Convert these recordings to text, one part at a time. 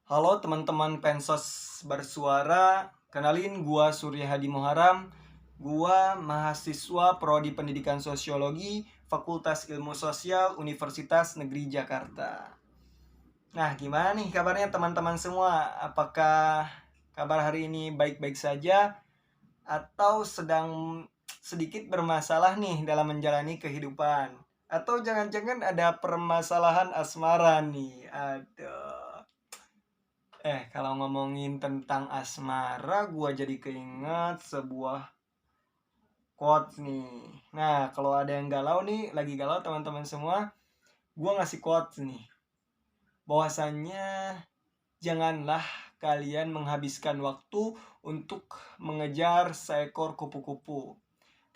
Halo teman-teman Pensos Bersuara, kenalin gua Surya Hadi Muharam. Gua mahasiswa Prodi Pendidikan Sosiologi, Fakultas Ilmu Sosial, Universitas Negeri Jakarta. Nah, gimana nih kabarnya teman-teman semua? Apakah kabar hari ini baik-baik saja atau sedang sedikit bermasalah nih dalam menjalani kehidupan? Atau jangan-jangan ada permasalahan asmara nih? Aduh. Kalau ngomongin tentang asmara, gua jadi keinget sebuah quotes nih. Nah, kalau ada yang galau nih, lagi galau teman-teman semua, gua ngasih quotes nih. Bahwasannya, janganlah kalian menghabiskan waktu untuk mengejar seekor kupu-kupu.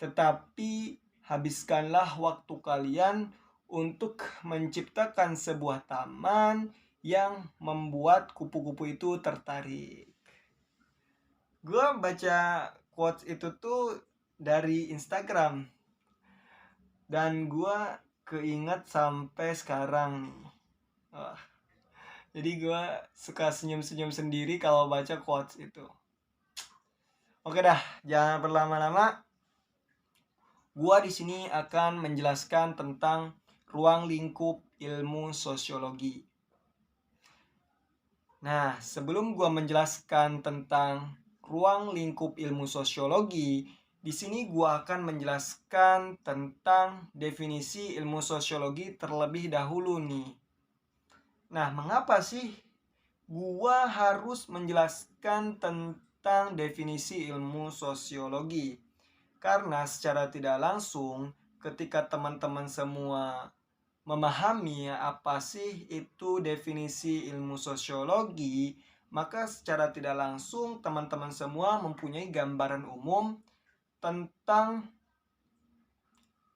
Tetapi, habiskanlah waktu kalian untuk menciptakan sebuah taman yang membuat kupu-kupu itu tertarik. Gue baca quotes itu tuh dari Instagram dan gue keinget sampai sekarang nih. Wah, jadi gue suka senyum-senyum sendiri kalau baca quotes itu. Oke dah, jangan berlama-lama. Gue di sini akan menjelaskan tentang ruang lingkup ilmu sosiologi. Nah, sebelum gue menjelaskan tentang ruang lingkup ilmu sosiologi, di sini gue akan menjelaskan tentang definisi ilmu sosiologi terlebih dahulu nih. Nah, mengapa sih gue harus menjelaskan tentang definisi ilmu sosiologi? Karena secara tidak langsung, ketika teman-teman semua memahami apa sih itu definisi ilmu sosiologi, maka secara tidak langsung teman-teman semua mempunyai gambaran umum tentang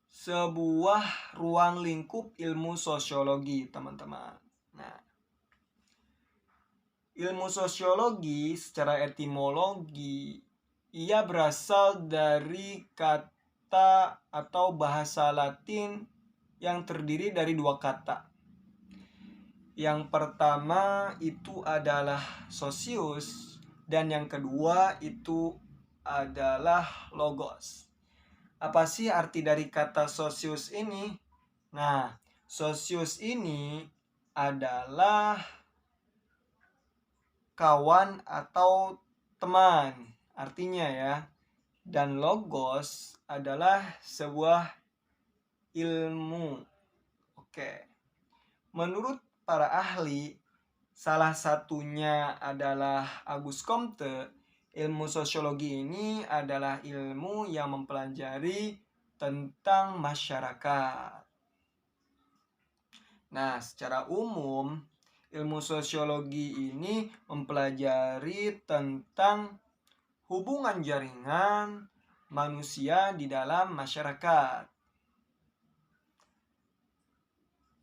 sebuah ruang lingkup ilmu sosiologi, teman-teman. Nah, ilmu sosiologi secara etimologi ia berasal dari kata atau bahasa Latin yang terdiri dari dua kata. Yang pertama itu adalah socius dan yang kedua itu adalah logos. Apa sih arti dari kata socius ini? Nah, socius ini adalah kawan atau teman, artinya ya. Dan logos adalah sebuah ilmu. Oke. Menurut para ahli, salah satunya adalah Auguste Comte. Ilmu sosiologi ini adalah ilmu yang mempelajari tentang masyarakat. Nah, secara umum, ilmu sosiologi ini mempelajari tentang hubungan jaringan manusia di dalam masyarakat.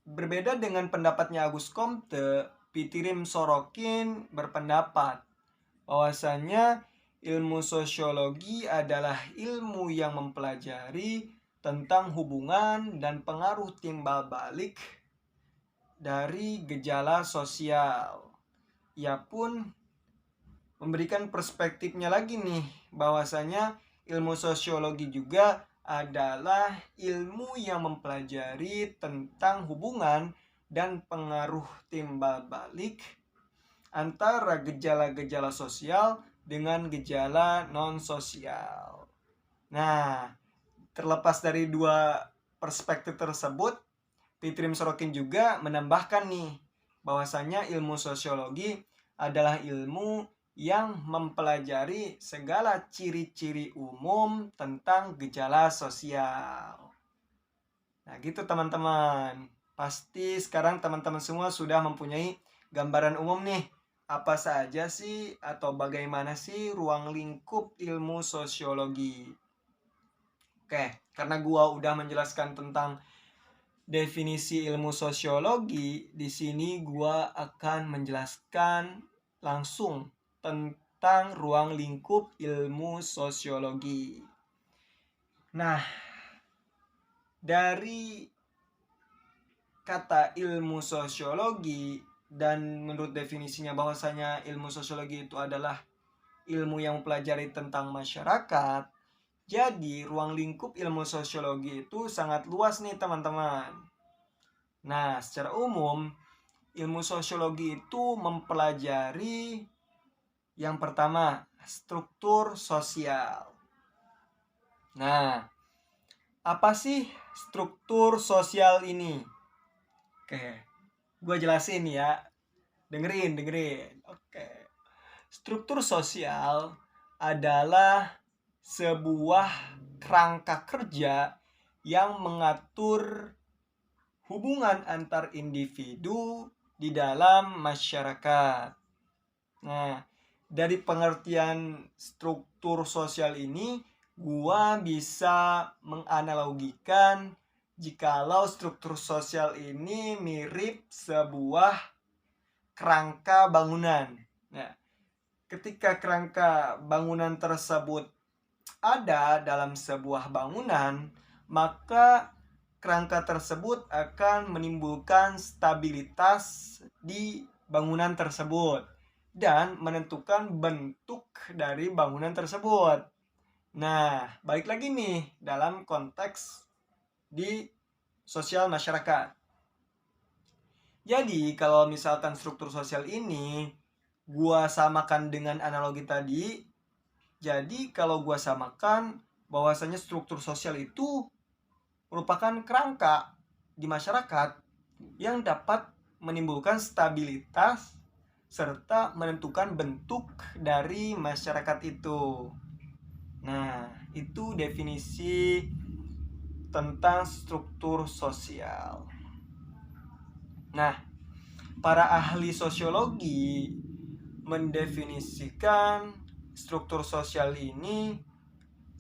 Berbeda dengan pendapatnya Auguste Comte, Pitirim Sorokin berpendapat bahwasanya ilmu sosiologi adalah ilmu yang mempelajari tentang hubungan dan pengaruh timbal balik dari gejala sosial. Ia pun memberikan perspektifnya lagi nih, bahwasanya ilmu sosiologi juga adalah ilmu yang mempelajari tentang hubungan dan pengaruh timbal balik antara gejala-gejala sosial dengan gejala non-sosial. Nah, terlepas dari dua perspektif tersebut, Pitrim Sorokin juga menambahkan nih bahwasanya ilmu sosiologi adalah ilmu yang mempelajari segala ciri-ciri umum tentang gejala sosial. Nah, gitu teman-teman. Pasti sekarang teman-teman semua sudah mempunyai gambaran umum nih. Apa saja sih atau bagaimana sih ruang lingkup ilmu sosiologi? Oke, karena gua udah menjelaskan tentang definisi ilmu sosiologi, di sini gua akan menjelaskan langsung tentang ruang lingkup ilmu sosiologi. Nah, dari kata ilmu sosiologi dan menurut definisinya bahwasanya ilmu sosiologi itu adalah ilmu yang mempelajari tentang masyarakat. Jadi ruang lingkup ilmu sosiologi itu sangat luas nih teman-teman. Nah, secara umum ilmu sosiologi itu mempelajari yang pertama, struktur sosial. Nah, apa sih struktur sosial ini? Oke, gue jelasin ya. Dengerin. Oke. Struktur sosial adalah sebuah kerangka kerja yang mengatur hubungan antar individu di dalam masyarakat. Nah, dari pengertian struktur sosial ini, gua bisa menganalogikan jikalau struktur sosial ini mirip sebuah kerangka bangunan. Nah, ketika kerangka bangunan tersebut ada dalam sebuah bangunan, maka kerangka tersebut akan menimbulkan stabilitas di bangunan tersebut dan menentukan bentuk dari bangunan tersebut. Nah, balik lagi nih dalam konteks di sosial masyarakat. Jadi, kalau misalkan struktur sosial ini gua samakan dengan analogi tadi, jadi kalau gua samakan bahwasanya struktur sosial itu merupakan kerangka di masyarakat yang dapat menimbulkan stabilitas serta menentukan bentuk dari masyarakat itu. Nah, itu definisi tentang struktur sosial. Nah, para ahli sosiologi mendefinisikan struktur sosial ini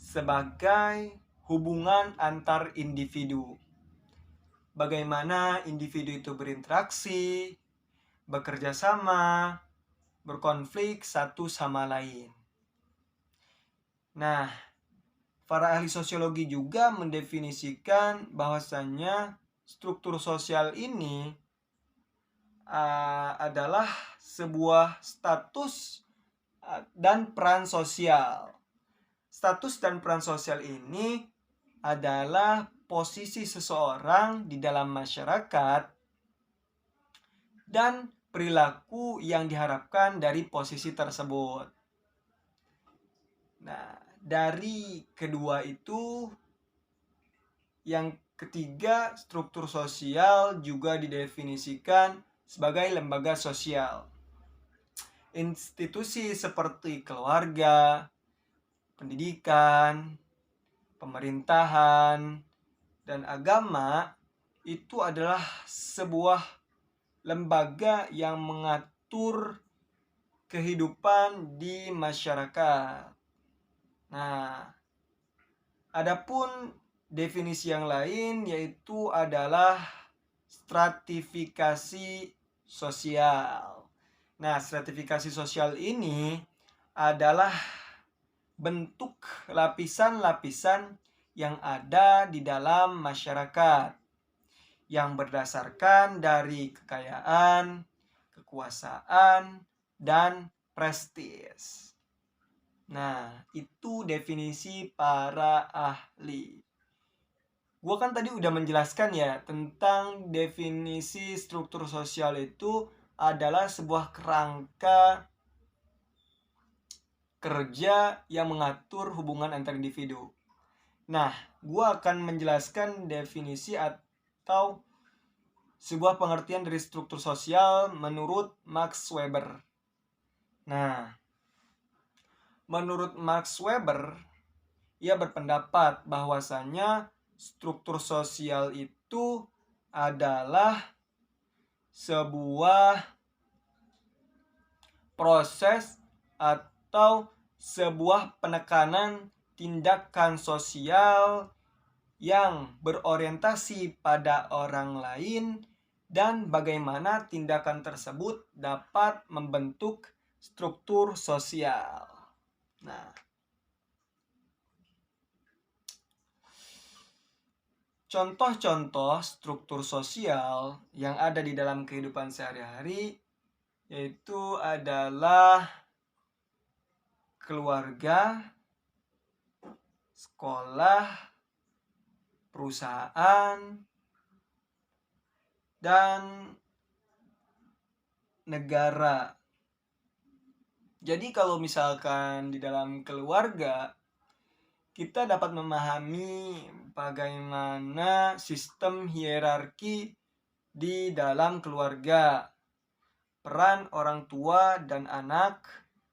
sebagai hubungan antar individu. Bagaimana individu itu berinteraksi, bekerja sama, berkonflik satu sama lain. Nah, para ahli sosiologi juga mendefinisikan bahwasannya struktur sosial ini adalah sebuah status dan peran sosial. Status dan peran sosial ini adalah posisi seseorang di dalam masyarakat dan perilaku yang diharapkan dari posisi tersebut. Nah, dari kedua itu, yang ketiga, struktur sosial juga didefinisikan sebagai lembaga sosial. Institusi seperti keluarga, pendidikan, pemerintahan, dan agama itu adalah sebuah lembaga yang mengatur kehidupan di masyarakat. Nah, adapun definisi yang lain yaitu adalah stratifikasi sosial. Nah, stratifikasi sosial ini adalah bentuk lapisan-lapisan yang ada di dalam masyarakat yang berdasarkan dari kekayaan, kekuasaan, dan prestis. Nah, itu definisi para ahli. Gua kan tadi udah menjelaskan ya tentang definisi struktur sosial itu adalah sebuah kerangka kerja yang mengatur hubungan antar individu. Nah, gua akan menjelaskan definisi atau sebuah pengertian dari struktur sosial menurut Max Weber. Nah, menurut Max Weber, ia berpendapat bahwasanya struktur sosial itu adalah sebuah proses atau sebuah penekanan tindakan sosial yang berorientasi pada orang lain dan bagaimana tindakan tersebut dapat membentuk struktur sosial. Nah, contoh-contoh struktur sosial yang ada di dalam kehidupan sehari-hari yaitu adalah keluarga, sekolah, perusahaan, dan negara. Jadi kalau misalkan di dalam keluarga, kita dapat memahami bagaimana sistem hierarki di dalam keluarga, peran orang tua dan anak,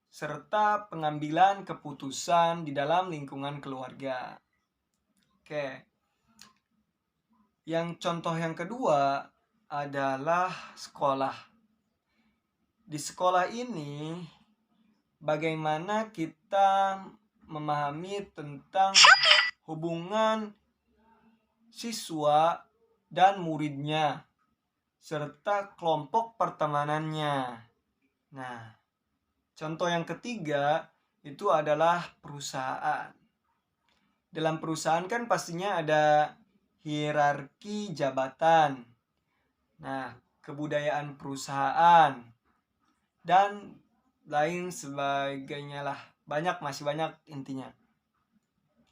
serta pengambilan keputusan di dalam lingkungan keluarga. Oke. Yang contoh yang kedua adalah sekolah. Di sekolah ini, bagaimana kita memahami tentang hubungan siswa dan muridnya, serta kelompok pertemanannya. Nah, contoh yang ketiga itu adalah perusahaan. Dalam perusahaan kan pastinya ada hierarki jabatan. Nah, kebudayaan perusahaan dan lain sebagainya lah. Masih banyak intinya.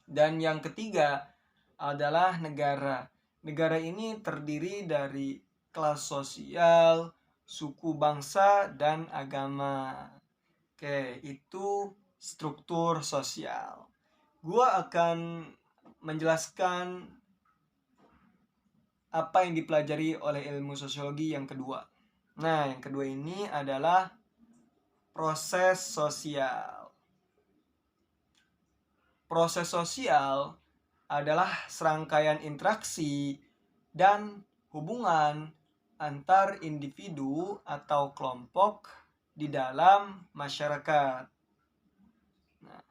Dan yang ketiga adalah negara. Negara ini terdiri dari kelas sosial, suku bangsa, dan agama. Oke, itu struktur sosial. Gua akan menjelaskan apa yang dipelajari oleh ilmu sosiologi yang kedua. Nah, yang kedua ini adalah proses sosial. Proses sosial adalah serangkaian interaksi dan hubungan antar individu atau kelompok di dalam masyarakat. Nah,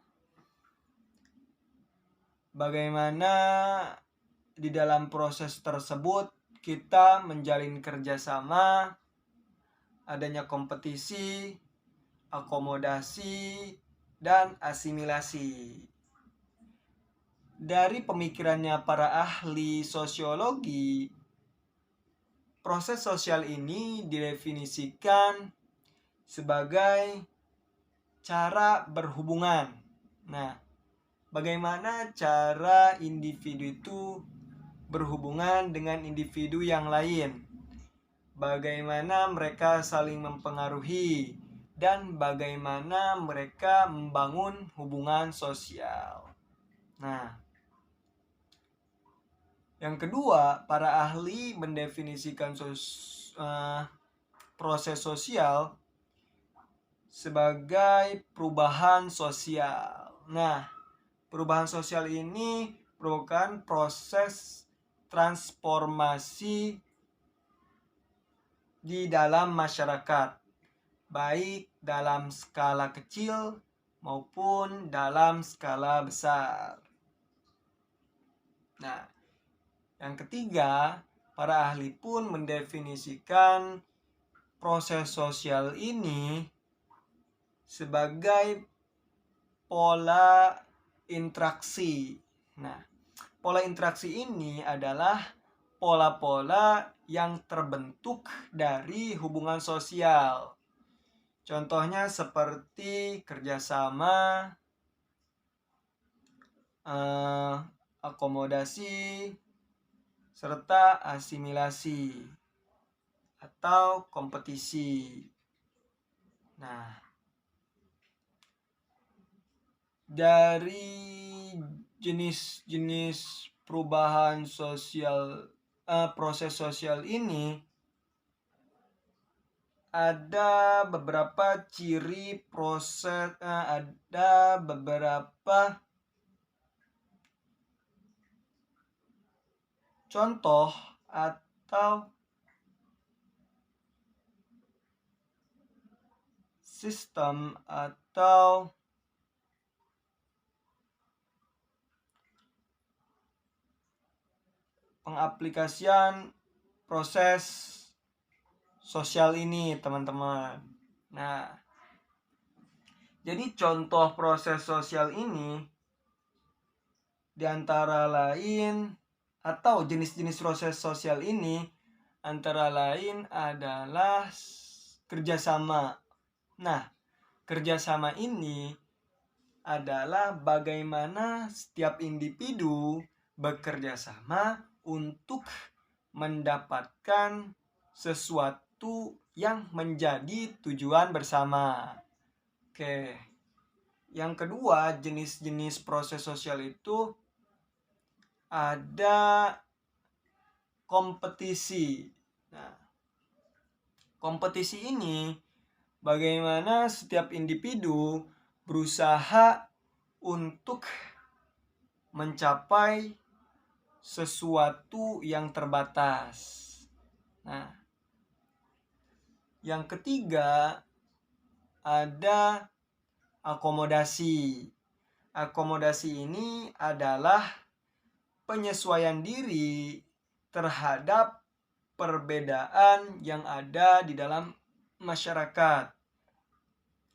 bagaimana di dalam proses tersebut kita menjalin kerjasama, adanya kompetisi, akomodasi, dan asimilasi. Dari pemikirannya para ahli sosiologi, proses sosial ini didefinisikan sebagai cara berhubungan. Nah, bagaimana cara individu itu berhubungan dengan individu yang lain? Bagaimana mereka saling mempengaruhi dan bagaimana mereka membangun hubungan sosial. Nah, yang kedua, para ahli mendefinisikan proses sosial sebagai perubahan sosial. Nah, perubahan sosial ini merupakan proses transformasi di dalam masyarakat, baik dalam skala kecil maupun dalam skala besar. Nah, yang ketiga, para ahli pun mendefinisikan proses sosial ini sebagai pola interaksi. Nah, pola interaksi ini adalah pola-pola yang terbentuk dari hubungan sosial. Contohnya seperti kerjasama, akomodasi, serta asimilasi atau kompetisi. Nah, dari jenis-jenis perubahan sosial, proses sosial ini ada beberapa ciri proses, ada beberapa contoh atau sistem atau pengaplikasian proses sosial ini, teman-teman. Nah, jadi contoh proses sosial ini diantara lain atau jenis-jenis proses sosial ini antara lain adalah kerjasama. Nah, kerjasama ini adalah bagaimana setiap individu bekerja sama untuk mendapatkan sesuatu yang menjadi tujuan bersama. Oke. Yang kedua, jenis-jenis proses sosial itu ada kompetisi. Nah, kompetisi ini bagaimana setiap individu berusaha untuk mencapai sesuatu yang terbatas. Nah, yang ketiga ada akomodasi. Akomodasi ini adalah penyesuaian diri terhadap perbedaan yang ada di dalam masyarakat,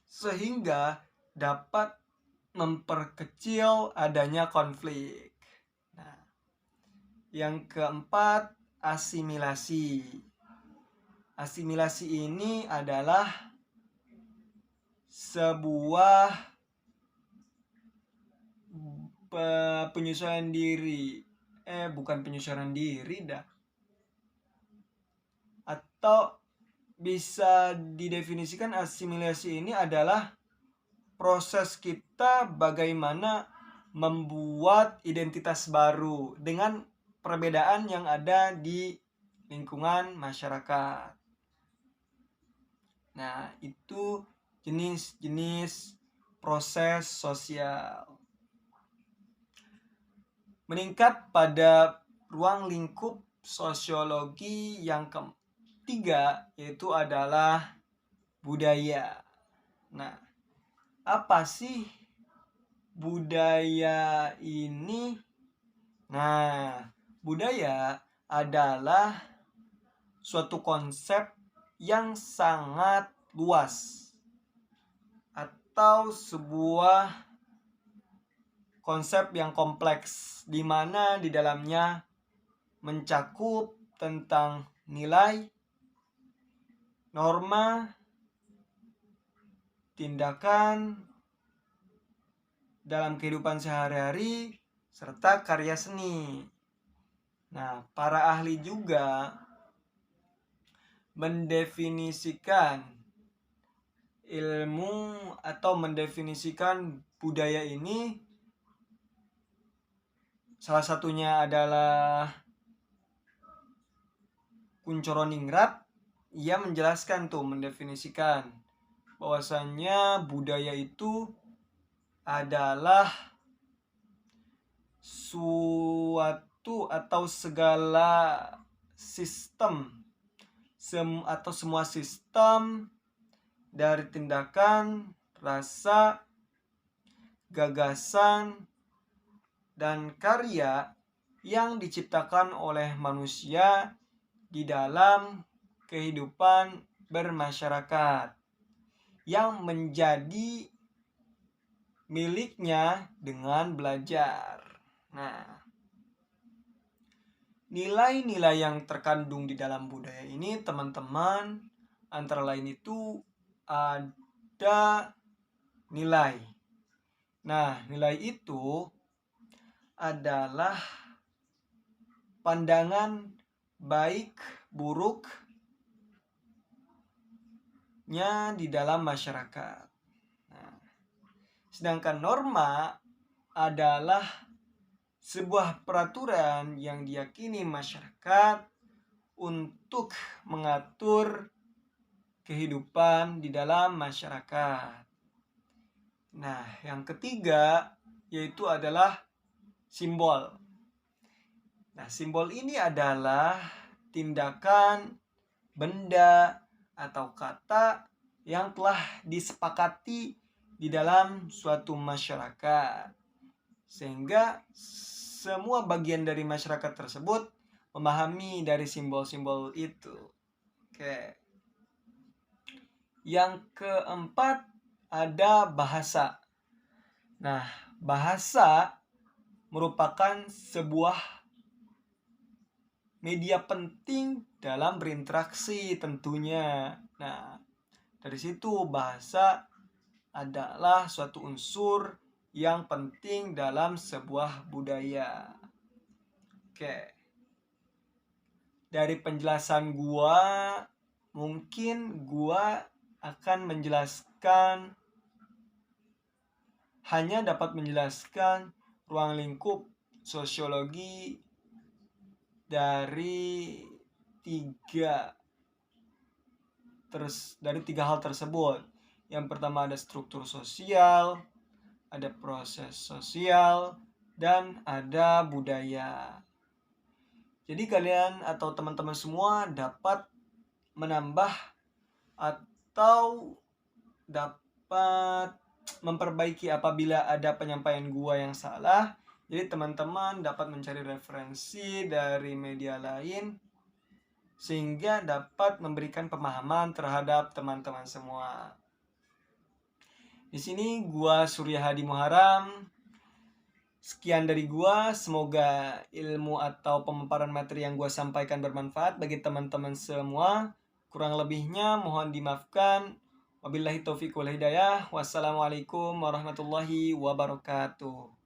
sehingga dapat memperkecil adanya konflik. Nah, yang keempat, asimilasi. Asimilasi ini adalah sebuah penyesuaian diri. Bukan penyesuaian diri dah. Atau bisa didefinisikan asimilasi ini adalah proses kita bagaimana membuat identitas baru dengan perbedaan yang ada di lingkungan masyarakat. Nah, itu jenis-jenis proses sosial. Meningkat pada ruang lingkup sosiologi yang ketiga yaitu adalah budaya. Nah, apa sih budaya ini? Nah, budaya adalah suatu konsep yang sangat luas atau sebuah konsep yang kompleks di mana di dalamnya mencakup tentang nilai, norma, tindakan dalam kehidupan sehari-hari, serta karya seni. Nah, para ahli juga mendefinisikan ilmu atau mendefinisikan budaya ini, salah satunya adalah Kunchoro-Ningrat. Ia menjelaskan mendefinisikan bahwasannya budaya itu adalah suatu atau segala sistem atau semua sistem dari tindakan, rasa, gagasan, dan karya yang diciptakan oleh manusia di dalam kehidupan bermasyarakat yang menjadi miliknya dengan belajar. Nah, nilai-nilai yang terkandung di dalam budaya ini, teman-teman, antara lain itu ada nilai. Nah, nilai itu adalah pandangan baik buruknya di dalam masyarakat. Nah, sedangkan norma adalah sebuah peraturan yang diyakini masyarakat untuk mengatur kehidupan di dalam masyarakat. Nah, yang ketiga yaitu adalah simbol. Nah, simbol ini adalah tindakan, benda, atau kata yang telah disepakati di dalam suatu masyarakat, sehingga semua bagian dari masyarakat tersebut memahami dari simbol-simbol itu. Oke. Yang keempat ada bahasa. Nah, bahasa merupakan sebuah media penting dalam berinteraksi tentunya. Nah, Dari situ bahasa adalah suatu unsur yang penting dalam sebuah budaya. Oke. Dari penjelasan gua, mungkin gua akan menjelaskan, hanya dapat menjelaskan ruang lingkup sosiologi dari tiga hal tersebut. Yang pertama ada struktur sosial, ada proses sosial, dan ada budaya. Jadi kalian atau teman-teman semua dapat menambah atau dapat memperbaiki apabila ada penyampaian gua yang salah. Jadi teman-teman dapat mencari referensi dari media lain sehingga dapat memberikan pemahaman terhadap teman-teman semua. Di sini gua Surya Hadi Muharam. Sekian dari gua, semoga ilmu atau pemaparan materi yang gua sampaikan bermanfaat bagi teman-teman semua. Kurang lebihnya mohon dimaafkan. Wabillahi taufiq wal hidayah. Wassalamualaikum warahmatullahi wabarakatuh.